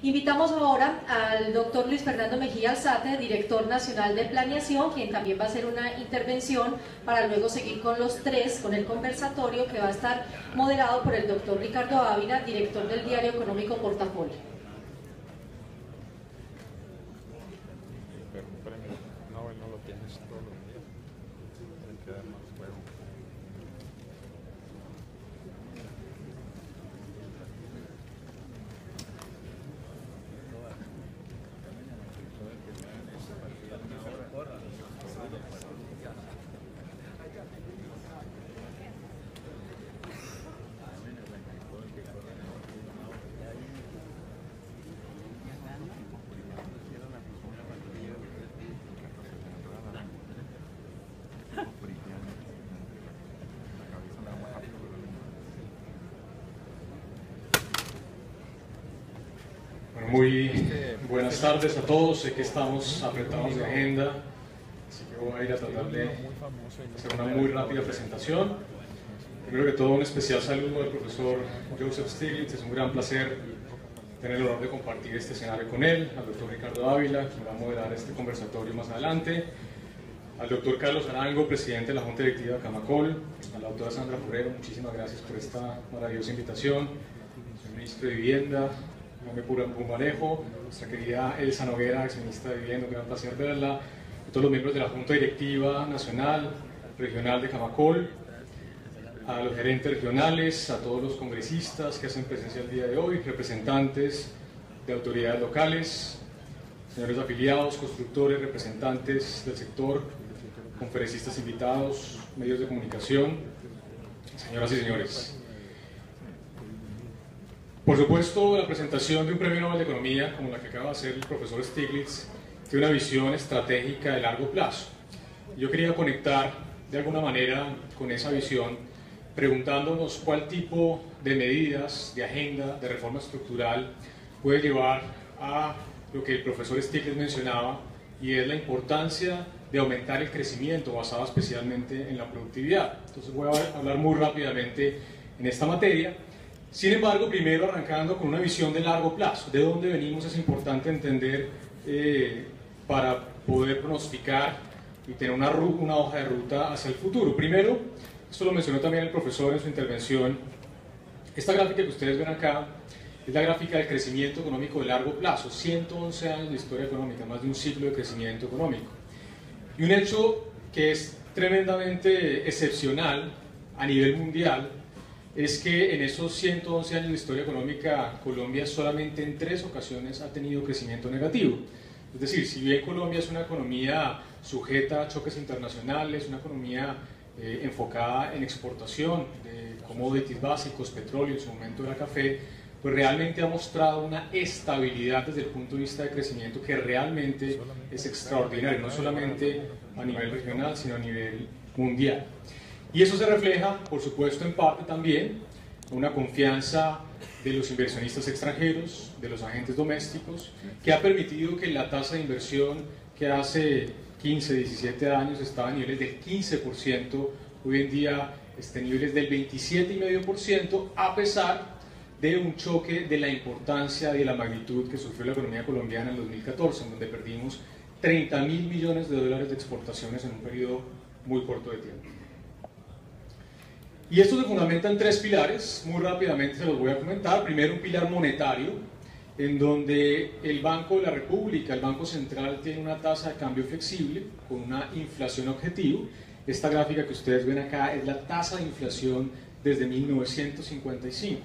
Invitamos ahora al doctor Luis Fernando Mejía Alzate, director nacional de planeación, quien también va a hacer una intervención para luego seguir con los tres, con el conversatorio que va a estar moderado por el doctor Ricardo Ávila, director del diario económico Portafolio. No, él no lo tienes todos los días. Hay que dar más juego. Muy buenas tardes a todos. Sé que estamos apretados de agenda, así que voy a ir a tratar de hacer una muy rápida presentación. Primero que todo, un especial saludo al profesor Joseph Stiglitz. Es un gran placer tener el honor de compartir este escenario con él, al doctor Ricardo Ávila, quien va a moderar este conversatorio más adelante, al doctor Carlos Arango, presidente de la Junta Directiva de Camacol, a la doctora Sandra Forero, muchísimas gracias por esta maravillosa invitación, al ministro de Vivienda, Pumarejo, nuestra querida Elsa Noguera, exministra de Vivienda, un gran placer verla, a todos los miembros de la Junta Directiva Nacional, Regional de Camacol, a los gerentes regionales, a todos los congresistas que hacen presencia el día de hoy, representantes de autoridades locales, señores afiliados, constructores, representantes del sector, conferencistas invitados, medios de comunicación, señoras y señores. Por supuesto, la presentación de un premio Nobel de Economía, como la que acaba de hacer el profesor Stiglitz, tiene una visión estratégica de largo plazo. Yo quería conectar de alguna manera con esa visión, preguntándonos cuál tipo de medidas, de agenda, de reforma estructural puede llevar a lo que el profesor Stiglitz mencionaba, y es la importancia de aumentar el crecimiento basado especialmente en la productividad. Entonces voy a hablar muy rápidamente en esta materia. Sin embargo, primero arrancando con una visión de largo plazo. De dónde venimos es importante entender para poder pronosticar y tener una hoja de ruta hacia el futuro. Primero, esto lo mencionó también el profesor en su intervención, esta gráfica que ustedes ven acá es la gráfica del crecimiento económico de largo plazo, 111 años de historia económica, más de un siglo de crecimiento económico. Y un hecho que es tremendamente excepcional a nivel mundial es que en esos 111 años de historia económica, Colombia solamente en 3 ocasiones ha tenido crecimiento negativo. Es decir, si bien Colombia es una economía sujeta a choques internacionales, una economía enfocada en exportación de commodities básicos, petróleo, en su momento era café, pues realmente ha mostrado una estabilidad desde el punto de vista de crecimiento que realmente es extraordinario, no solamente a nivel regional, sino a nivel mundial. Y eso se refleja, por supuesto, en parte también en una confianza de los inversionistas extranjeros, de los agentes domésticos, que ha permitido que la tasa de inversión que hace 15, 17 años estaba a niveles del 15%, hoy en día está en niveles del 27,5%, a pesar de un choque de la importancia y de la magnitud que sufrió la economía colombiana en 2014, en donde perdimos 30.000 millones de dólares de exportaciones en un periodo muy corto de tiempo. Y esto se fundamenta en 3 pilares, muy rápidamente se los voy a comentar. Primero, un pilar monetario, en donde el Banco de la República, el Banco Central, tiene una tasa de cambio flexible con una inflación objetivo. Esta gráfica que ustedes ven acá es la tasa de inflación desde 1955.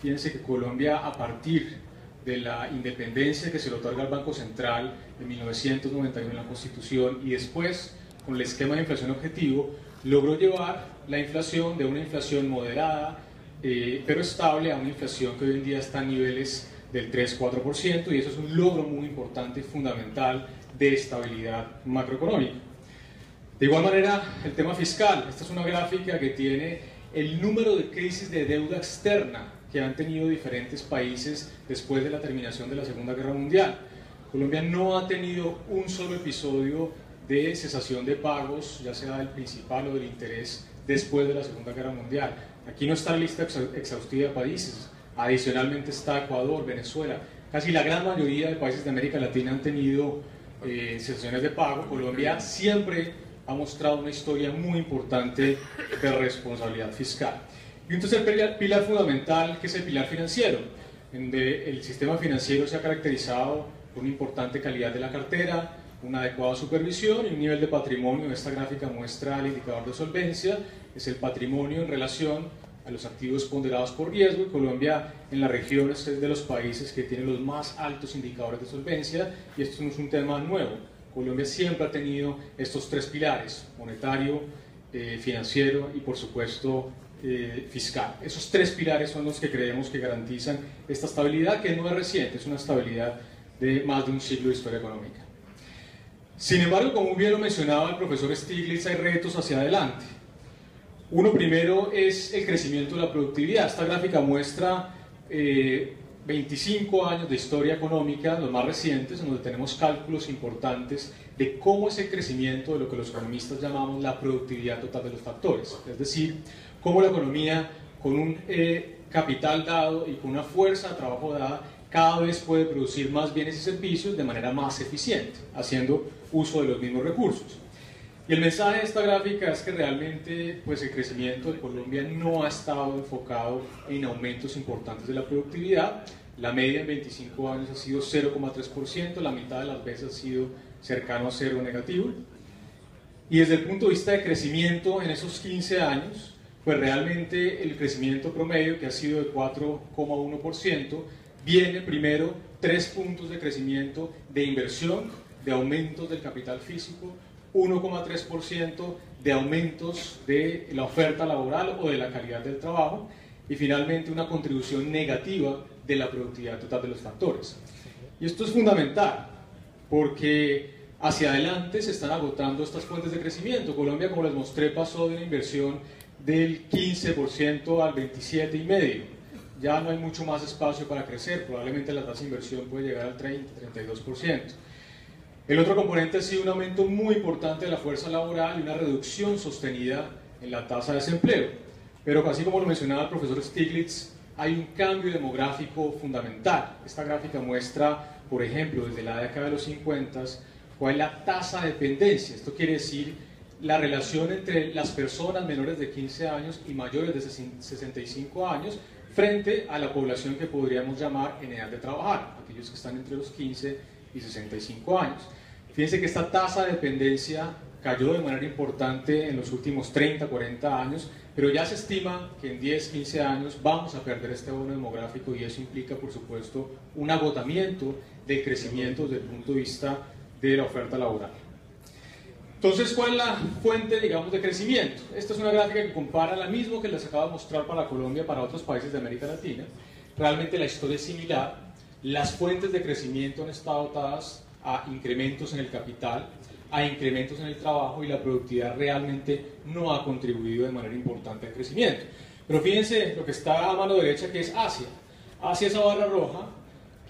Fíjense que Colombia, a partir de la independencia que se le otorga al Banco Central en 1991 en la Constitución y después con el esquema de inflación objetivo, logró llevar la inflación de una inflación moderada pero estable a una inflación que hoy en día está a niveles del 3-4%, y eso es un logro muy importante y fundamental de estabilidad macroeconómica. De igual manera, el tema fiscal. Esta es una gráfica que tiene el número de crisis de deuda externa que han tenido diferentes países después de la terminación de la Segunda Guerra Mundial. Colombia no ha tenido un solo episodio de cesación de pagos, ya sea del principal o del interés, después de la Segunda Guerra Mundial. Aquí no está la lista exhaustiva de países. Adicionalmente está Ecuador, Venezuela, casi la gran mayoría de países de América Latina han tenido cesaciones de pago. Colombia siempre ha mostrado una historia muy importante de responsabilidad fiscal. Y entonces el pilar fundamental, que es el pilar financiero, donde el sistema financiero se ha caracterizado por una importante calidad de la cartera, una adecuada supervisión y un nivel de patrimonio. Esta gráfica muestra el indicador de solvencia, es el patrimonio en relación a los activos ponderados por riesgo, y Colombia en la región es de los países que tiene los más altos indicadores de solvencia, y esto no es un tema nuevo. Colombia siempre ha tenido estos tres pilares: monetario, financiero y por supuesto fiscal. Esos tres pilares son los que creemos que garantizan esta estabilidad, que no es reciente, es una estabilidad de más de un siglo de historia económica. Sin embargo, como bien lo mencionaba el profesor Stiglitz, hay retos hacia adelante. Uno primero es el crecimiento de la productividad. Esta gráfica muestra 25 años de historia económica, los más recientes, en donde tenemos cálculos importantes de cómo es el crecimiento de lo que los economistas llamamos la productividad total de los factores, es decir, cómo la economía con un capital dado y con una fuerza de trabajo dada cada vez puede producir más bienes y servicios de manera más eficiente, haciendo uso de los mismos recursos. Y el mensaje de esta gráfica es que realmente pues, el crecimiento de Colombia no ha estado enfocado en aumentos importantes de la productividad. La media en 25 años ha sido 0,3%, la mitad de las veces ha sido cercano a cero negativo. Y desde el punto de vista de crecimiento en esos 15 años, pues realmente el crecimiento promedio, que ha sido de 4,1%, viene primero 3 puntos de crecimiento de inversión, de aumentos del capital físico, 1,3% de aumentos de la oferta laboral o de la calidad del trabajo, y finalmente una contribución negativa de la productividad total de los factores. Y esto es fundamental porque hacia adelante se están agotando estas fuentes de crecimiento. Colombia, como les mostré, pasó de una inversión del 15% al 27,5%. Ya no hay mucho más espacio para crecer, probablemente la tasa de inversión puede llegar al 30-32%. El otro componente ha sido un aumento muy importante de la fuerza laboral y una reducción sostenida en la tasa de desempleo. Pero así como lo mencionaba el profesor Stiglitz, hay un cambio demográfico fundamental. Esta gráfica muestra, por ejemplo, desde la década de los 50, cuál es la tasa de dependencia. Esto quiere decir la relación entre las personas menores de 15 años y mayores de 65 años frente a la población que podríamos llamar en edad de trabajar, aquellos que están entre los 15 y 65 años. Fíjense que esta tasa de dependencia cayó de manera importante en los últimos 30, 40 años, pero ya se estima que en 10, 15 años vamos a perder este bono demográfico, y eso implica, por supuesto, un agotamiento del crecimiento desde el punto de vista de la oferta laboral. Entonces, ¿cuál es la fuente, digamos, de crecimiento? Esta es una gráfica que compara la misma que les acabo de mostrar para Colombia, para otros países de América Latina. Realmente la historia es similar. Las fuentes de crecimiento han estado atadas a incrementos en el capital, a incrementos en el trabajo, y la productividad realmente no ha contribuido de manera importante al crecimiento. Pero fíjense lo que está a mano derecha, que es Asia. Asia, esa barra roja,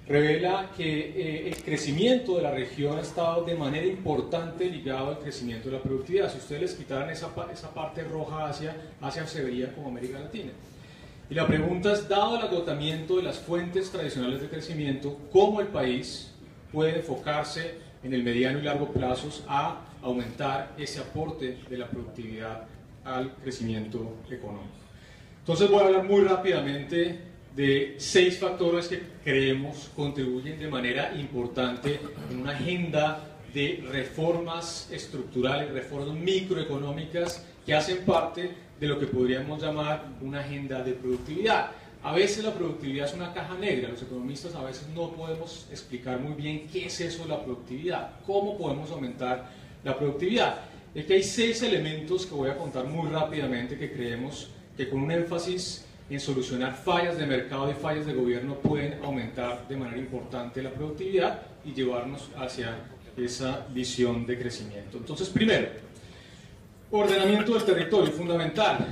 revela que el crecimiento de la región ha estado de manera importante ligado al crecimiento de la productividad. Si ustedes les quitaran esa parte roja Asia se vería como América Latina. Y la pregunta es, dado el agotamiento de las fuentes tradicionales de crecimiento, ¿cómo el país puede enfocarse en el mediano y largo plazos a aumentar ese aporte de la productividad al crecimiento económico? Entonces voy a hablar muy rápidamente de 6 factores que creemos contribuyen de manera importante en una agenda de reformas estructurales, reformas microeconómicas que hacen parte de lo que podríamos llamar una agenda de productividad. A veces la productividad es una caja negra, los economistas a veces no podemos explicar muy bien qué es eso de la productividad, cómo podemos aumentar la productividad. Es que hay 6 elementos que voy a contar muy rápidamente que creemos que con un énfasis en solucionar fallas de mercado y fallas de gobierno pueden aumentar de manera importante la productividad y llevarnos hacia esa visión de crecimiento. Entonces, primero, ordenamiento del territorio, fundamental.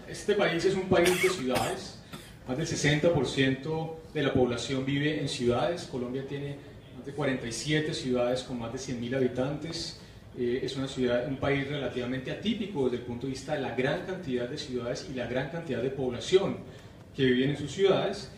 Este país es un país de ciudades, más del 60% de la población vive en ciudades. Colombia tiene más de 47 ciudades con más de 100.000 habitantes. Es un país relativamente atípico desde el punto de vista de la gran cantidad de ciudades y la gran cantidad de población que vive en sus ciudades.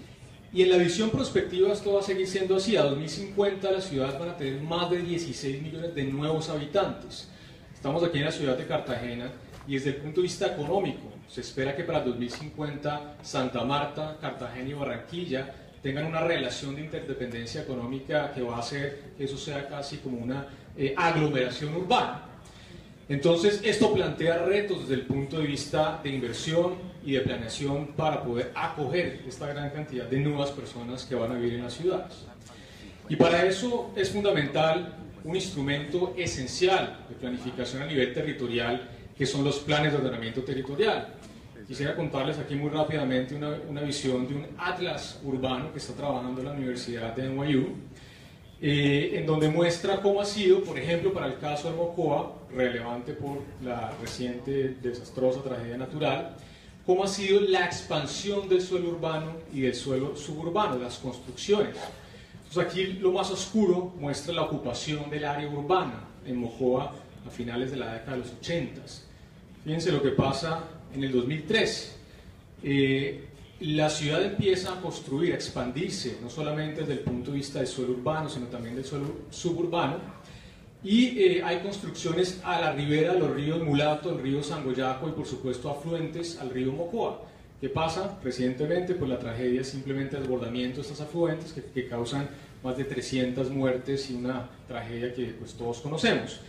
Y en la visión prospectiva esto va a seguir siendo así. A 2050 las ciudades van a tener más de 16 millones de nuevos habitantes. Estamos aquí en la ciudad de Cartagena y desde el punto de vista económico se espera que para 2050 Santa Marta, Cartagena y Barranquilla tengan una relación de interdependencia económica que va a hacer que eso sea casi como una aglomeración urbana. Entonces, esto plantea retos desde el punto de vista de inversión y de planeación para poder acoger esta gran cantidad de nuevas personas que van a vivir en las ciudades. Y para eso es fundamental un instrumento esencial de planificación a nivel territorial, que son los planes de ordenamiento territorial. Quisiera contarles aquí muy rápidamente una visión de un atlas urbano que está trabajando la Universidad de NYU, en donde muestra cómo ha sido, por ejemplo, para el caso de Mocoa, relevante por la reciente desastrosa tragedia natural, cómo ha sido la expansión del suelo urbano y del suelo suburbano, las construcciones. Entonces aquí lo más oscuro muestra la ocupación del área urbana en Mocoa a finales de la década de los 80. Fíjense lo que pasa en el 2013. La ciudad empieza a construir, a expandirse, no solamente desde el punto de vista del suelo urbano, sino también del suelo suburbano, y hay construcciones a la ribera de los ríos Mulato, el río Sangoyaco y por supuesto afluentes al río Mocoa. ¿Qué pasa? Recientemente, pues la tragedia es simplemente el desbordamiento de estas afluentes que causan más de 300 muertes y una tragedia que pues todos conocemos.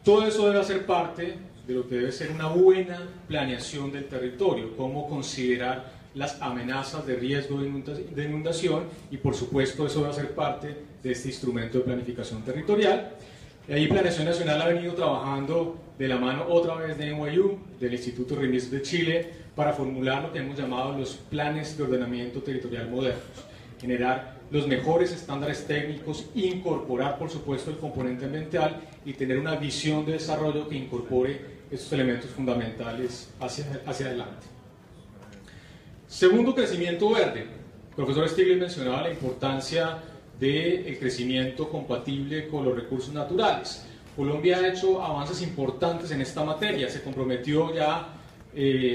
Todo eso debe hacer parte de lo que debe ser una buena planeación del territorio, cómo considerar las amenazas de riesgo de inundación y por supuesto eso va a ser parte de este instrumento de planificación territorial. Y ahí Planeación Nacional ha venido trabajando de la mano otra vez de NYU, del Instituto RIMIS de Chile, para formular lo que hemos llamado los planes de ordenamiento territorial modernos, generar los mejores estándares técnicos, incorporar por supuesto el componente ambiental y tener una visión de desarrollo que incorpore estos elementos fundamentales hacia adelante. Segundo, crecimiento verde. El profesor Stiglitz mencionaba la importancia del crecimiento compatible con los recursos naturales. Colombia ha hecho avances importantes en esta materia, se comprometió ya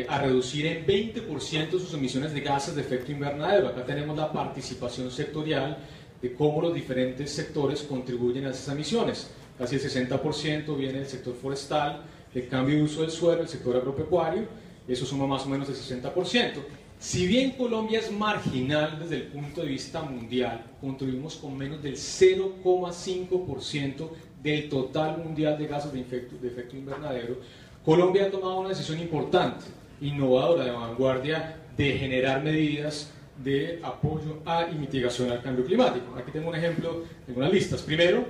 a reducir en 20% sus emisiones de gases de efecto invernadero. Acá tenemos la participación sectorial de cómo los diferentes sectores contribuyen a esas emisiones. Casi el 60% viene del sector forestal, el cambio de uso del suelo, el sector agropecuario, eso suma más o menos el 60%. Si bien Colombia es marginal desde el punto de vista mundial, contribuimos con menos del 0,5% del total mundial de gases de efecto invernadero. Colombia ha tomado una decisión importante, innovadora, de vanguardia, de generar medidas de apoyo y mitigación al cambio climático. Aquí tengo un ejemplo de unas listas. Primero,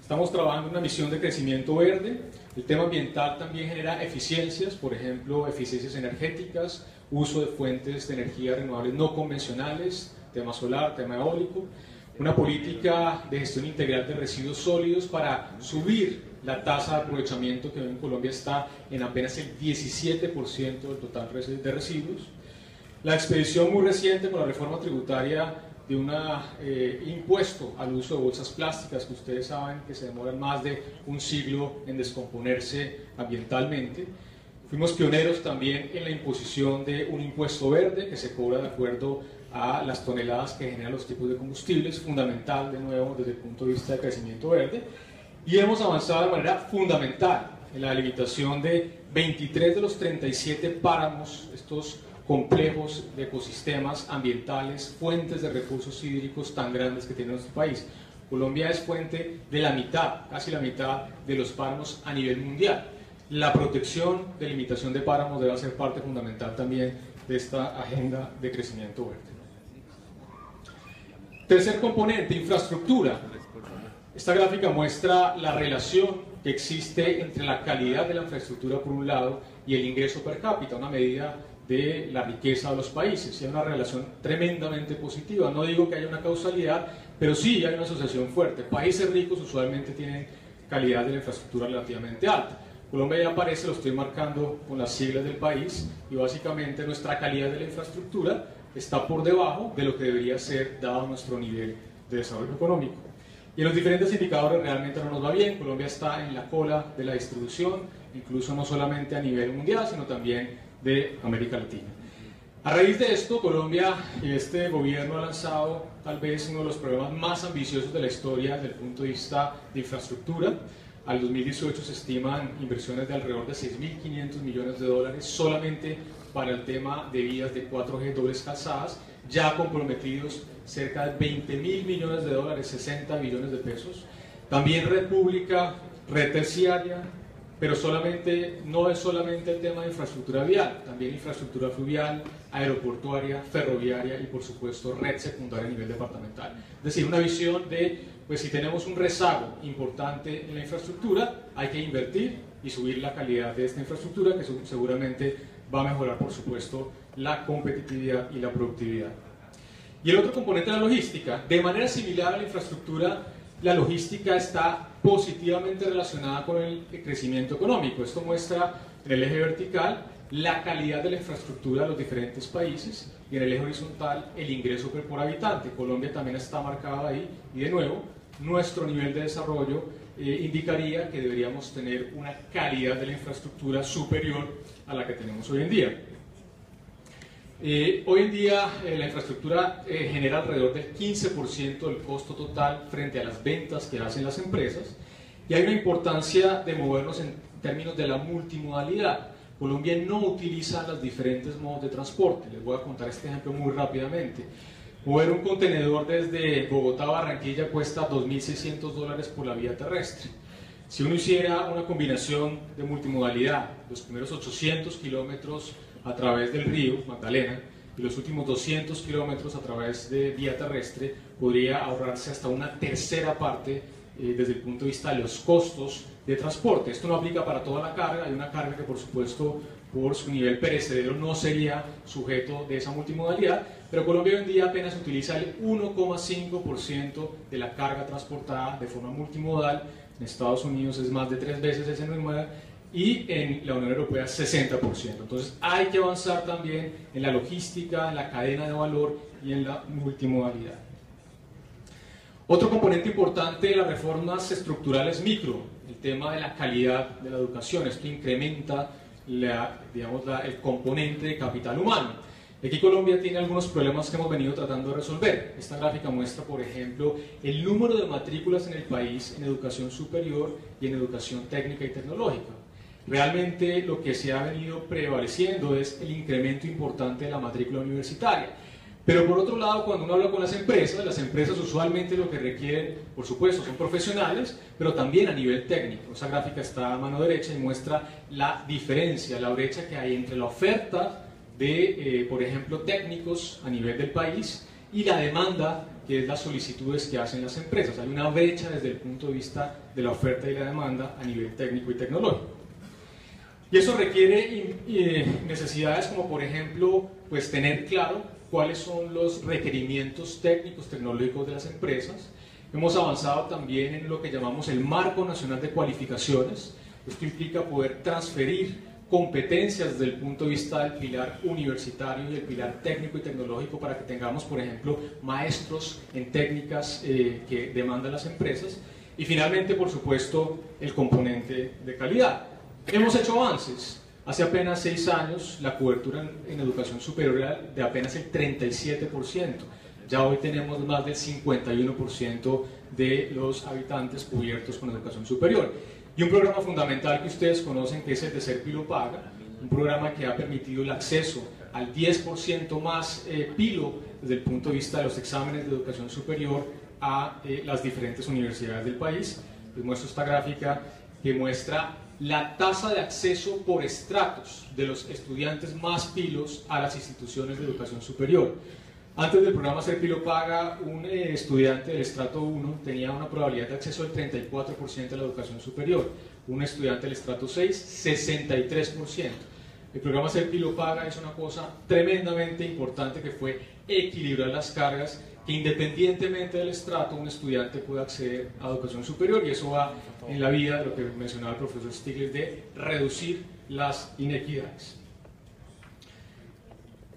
estamos trabajando en una misión de crecimiento verde. El tema ambiental también genera eficiencias, por ejemplo, eficiencias energéticas, uso de fuentes de energía renovables no convencionales, tema solar, tema eólico, una política de gestión integral de residuos sólidos para subir la tasa de aprovechamiento que hoy en Colombia está en apenas el 17% del total de residuos, la expedición muy reciente con la reforma tributaria de un impuesto al uso de bolsas plásticas que ustedes saben que se demoran más de un siglo en descomponerse ambientalmente. Fuimos pioneros también en la imposición de un impuesto verde que se cobra de acuerdo a las toneladas que generan los tipos de combustibles, fundamental de nuevo desde el punto de vista de crecimiento verde, y hemos avanzado de manera fundamental en la delimitación de 23 de los 37 páramos, estos complejos de ecosistemas ambientales, fuentes de recursos hídricos tan grandes que tiene nuestro país. Colombia es fuente de la mitad, casi la mitad de los páramos a nivel mundial. La protección, delimitación de páramos debe ser parte fundamental también de esta agenda de crecimiento verde. Tercer componente, infraestructura. Esta gráfica muestra la relación que existe entre la calidad de la infraestructura por un lado y el ingreso per cápita, una medida de la riqueza de los países. Y hay una relación tremendamente positiva. No digo que haya una causalidad, pero sí hay una asociación fuerte. Países ricos usualmente tienen calidad de la infraestructura relativamente alta. Colombia ya aparece, lo estoy marcando con las siglas del país, y básicamente nuestra calidad de la infraestructura está por debajo de lo que debería ser dado nuestro nivel de desarrollo económico. Y en los diferentes indicadores realmente no nos va bien. Colombia está en la cola de la distribución, incluso no solamente a nivel mundial, sino también de América Latina. A raíz de esto, Colombia y este gobierno ha lanzado tal vez uno de los programas más ambiciosos de la historia desde el punto de vista de infraestructura. Al 2018 se estiman inversiones de alrededor de 6.500 millones de dólares solamente para el tema de vías de 4G dobles calzadas, ya comprometidos cerca de 20.000 millones de dólares, 60 billones de pesos. También red pública, red terciaria, pero no es solamente el tema de infraestructura vial, también infraestructura fluvial, aeroportuaria, ferroviaria y por supuesto red secundaria a nivel departamental. Es decir, una visión de, pues si tenemos un rezago importante en la infraestructura, hay que invertir y subir la calidad de esta infraestructura, que seguramente va a mejorar por supuesto la competitividad y la productividad. Y el otro componente es la logística. De manera similar a la infraestructura, la logística está positivamente relacionada con el crecimiento económico. Esto muestra en el eje vertical la calidad de la infraestructura de los diferentes países y en el eje horizontal el ingreso por habitante. Colombia también está marcado ahí y de nuevo nuestro nivel de desarrollo indicaría que deberíamos tener una calidad de la infraestructura superior a la que tenemos hoy en día. Hoy en día la infraestructura genera alrededor del 15% del costo total frente a las ventas que hacen las empresas y hay una importancia de movernos en términos de la multimodalidad. Colombia no utiliza los diferentes modos de transporte. Les voy a contar este ejemplo muy rápidamente. Mover un contenedor desde Bogotá a Barranquilla cuesta $2.600 por la vía terrestre. Si uno hiciera una combinación de multimodalidad, los primeros 800 kilómetros a través del río Magdalena y los últimos 200 kilómetros a través de vía terrestre, podría ahorrarse hasta una tercera parte desde el punto de vista de los costos de transporte. Esto no aplica para toda la carga, hay una carga que por supuesto por su nivel perecedero no sería sujeto de esa multimodalidad, pero Colombia hoy en día apenas utiliza el 1,5% de la carga transportada de forma multimodal. En Estados Unidos es más de 3 veces ese número y en la Unión Europea 60%. Entonces hay que avanzar también en la logística, en la cadena de valor y en la multimodalidad. Otro componente importante de las reformas estructurales micro, el tema de la calidad de la educación. Esto incrementa el componente de capital humano. Aquí Colombia tiene algunos problemas que hemos venido tratando de resolver. Esta gráfica muestra, por ejemplo, el número de matrículas en el país en educación superior y en educación técnica y tecnológica. Realmente lo que se ha venido prevaleciendo es el incremento importante de la matrícula universitaria. Pero por otro lado, cuando uno habla con las empresas usualmente lo que requieren, por supuesto, son profesionales, pero también a nivel técnico. Esa gráfica está a mano derecha y muestra la diferencia, la brecha que hay entre la oferta de, por ejemplo, técnicos a nivel del país y la demanda, que es las solicitudes que hacen las empresas. Hay una brecha desde el punto de vista de la oferta y la demanda a nivel técnico y tecnológico. Y eso requiere necesidades como, por ejemplo, pues tener claro cuáles son los requerimientos técnicos, tecnológicos de las empresas. Hemos avanzado también en lo que llamamos el Marco Nacional de Cualificaciones. Esto implica poder transferir competencias desde el punto de vista del pilar universitario y el pilar técnico y tecnológico para que tengamos, por ejemplo, maestros en técnicas que demandan las empresas. Y finalmente, por supuesto, el componente de calidad. Hemos hecho avances. Hace apenas 6 años la cobertura en educación superior era de apenas el 37%. Ya hoy tenemos más del 51% de los habitantes cubiertos con educación superior. Y un programa fundamental que ustedes conocen, que es el de Ser Pilo Paga, un programa que ha permitido el acceso al 10% más Pilo desde el punto de vista de los exámenes de educación superior a las diferentes universidades del país. Les muestro esta gráfica que muestra la tasa de acceso por estratos de los estudiantes más pilos a las instituciones de educación superior. Antes del programa Ser Pilo Paga, un estudiante del estrato 1 tenía una probabilidad de acceso del 34% a la educación superior, un estudiante del estrato 6, 63%. El programa Ser Pilo Paga es una cosa tremendamente importante que fue equilibrar las cargas, que independientemente del estrato un estudiante puede acceder a educación superior, y eso va en la vía de lo que mencionaba el profesor Stiglitz, de reducir las inequidades.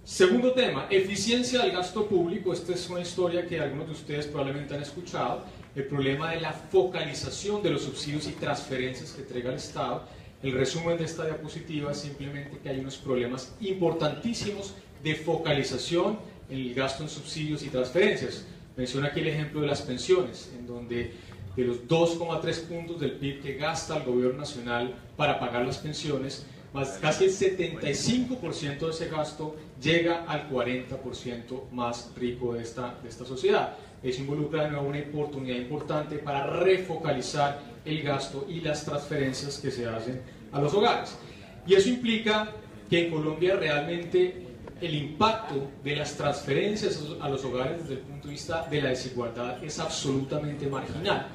Segundo tema, eficiencia del gasto público. Esta es una historia que algunos de ustedes probablemente han escuchado, el problema de la focalización de los subsidios y transferencias que entrega el Estado. El resumen de esta diapositiva es simplemente que hay unos problemas importantísimos de focalización en el gasto en subsidios y transferencias. Menciono aquí el ejemplo de las pensiones, en donde de los 2,3 puntos del PIB que gasta el gobierno nacional para pagar las pensiones, más casi el 75% de ese gasto llega al 40% más rico de esta sociedad. Eso involucra de nuevo una oportunidad importante para refocalizar el gasto y las transferencias que se hacen a los hogares. Y eso implica que en Colombia realmente el impacto de las transferencias a los hogares desde el punto de vista de la desigualdad es absolutamente marginal.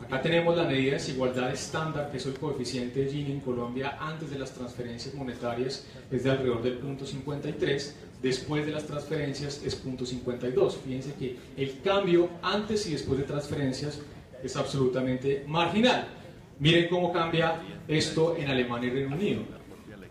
Acá tenemos la medida de desigualdad estándar, que es el coeficiente de Gini en Colombia antes de las transferencias monetarias, es de alrededor del 0.53, después de las transferencias es 0.52. Fíjense que el cambio antes y después de transferencias es absolutamente marginal. Miren cómo cambia esto en Alemania y Reino Unido.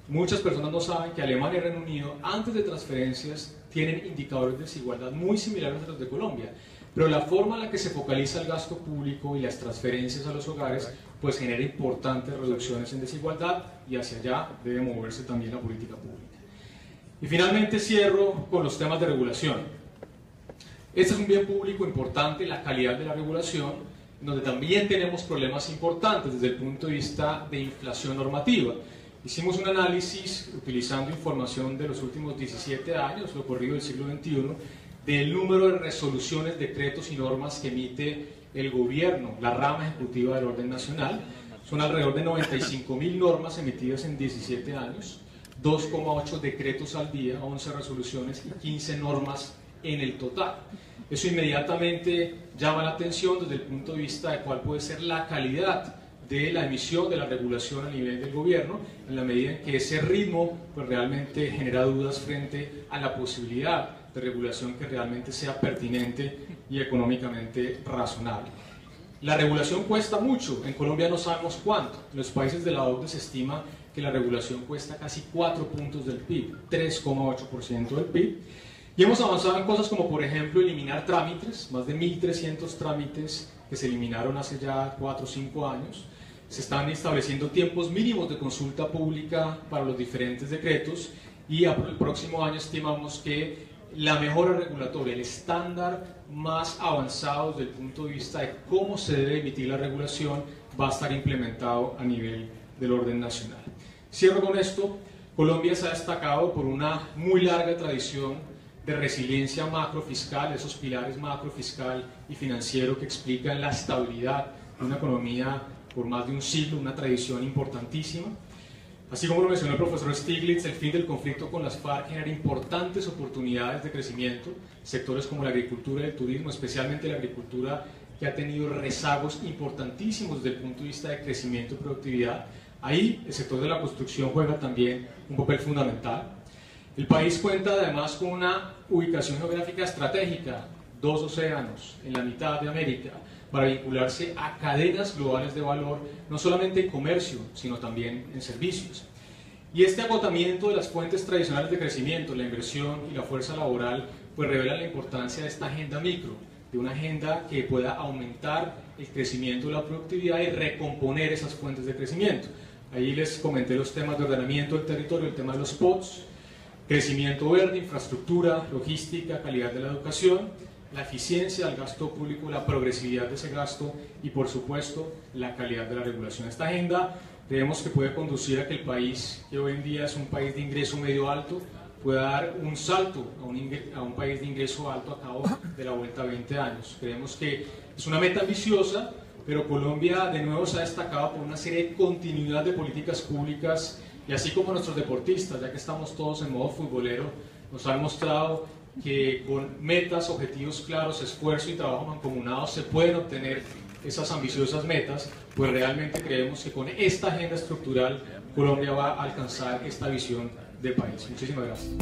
Muchas personas no saben que Alemania y Reino Unido, antes de transferencias, tienen indicadores de desigualdad muy similares a los de Colombia. Pero la forma en la que se focaliza el gasto público y las transferencias a los hogares, pues genera importantes reducciones en desigualdad, y hacia allá debe moverse también la política pública. Y finalmente cierro con los temas de regulación. Este es un bien público importante, la calidad de la regulación, donde también tenemos problemas importantes desde el punto de vista de inflación normativa. Hicimos un análisis utilizando información de los últimos 17 años, lo corrido del siglo XXI, del número de resoluciones, decretos y normas que emite el gobierno, la rama ejecutiva del orden nacional. Son alrededor de 95.000 normas emitidas en 17 años, 2,8 decretos al día, 11 resoluciones y 15 normas en el total. Eso inmediatamente llama la atención desde el punto de vista de cuál puede ser la calidad de la emisión de la regulación a nivel del gobierno, en la medida en que ese ritmo pues realmente genera dudas frente a la posibilidad de regulación que realmente sea pertinente y económicamente razonable. La regulación cuesta mucho, en Colombia no sabemos cuánto. En los países de la OCDE se estima que la regulación cuesta casi 4 puntos del PIB, 3,8% del PIB. Y hemos avanzado en cosas como, por ejemplo, eliminar trámites, más de 1.300 trámites que se eliminaron hace ya 4 o 5 años. Se están estableciendo tiempos mínimos de consulta pública para los diferentes decretos, y el próximo año estimamos que la mejora regulatoria, el estándar más avanzado desde el punto de vista de cómo se debe emitir la regulación, va a estar implementado a nivel del orden nacional. Cierro con esto. Colombia se ha destacado por una muy larga tradición de resiliencia macrofiscal, esos pilares macrofiscal y financiero que explican la estabilidad de una economía por más de un siglo, una tradición importantísima. Así como lo mencionó el profesor Stiglitz, el fin del conflicto con las FARC genera importantes oportunidades de crecimiento, sectores como la agricultura y el turismo, especialmente la agricultura, que ha tenido rezagos importantísimos desde el punto de vista de crecimiento y productividad. Ahí el sector de la construcción juega también un papel fundamental. El país cuenta además con una ubicación geográfica estratégica, 2 océanos en la mitad de América, para vincularse a cadenas globales de valor, no solamente en comercio, sino también en servicios. Y este agotamiento de las fuentes tradicionales de crecimiento, la inversión y la fuerza laboral, pues revela la importancia de esta agenda micro, de una agenda que pueda aumentar el crecimiento de la productividad y recomponer esas fuentes de crecimiento. Ahí les comenté los temas de ordenamiento del territorio, el tema de los POTS, crecimiento verde, infraestructura, logística, calidad de la educación, la eficiencia del gasto público, la progresividad de ese gasto y, por supuesto, la calidad de la regulación. Esta agenda creemos que puede conducir a que el país, que hoy en día es un país de ingreso medio alto, pueda dar un salto a un país de ingreso alto a cabo de la vuelta a 20 años. Creemos que es una meta ambiciosa, pero Colombia de nuevo se ha destacado por una serie de continuidad de políticas públicas, y así como nuestros deportistas, ya que estamos todos en modo futbolero, nos han mostrado que con metas, objetivos claros, esfuerzo y trabajo mancomunado se pueden obtener esas ambiciosas metas. Pues realmente creemos que con esta agenda estructural Colombia va a alcanzar esta visión de país. Muchísimas gracias.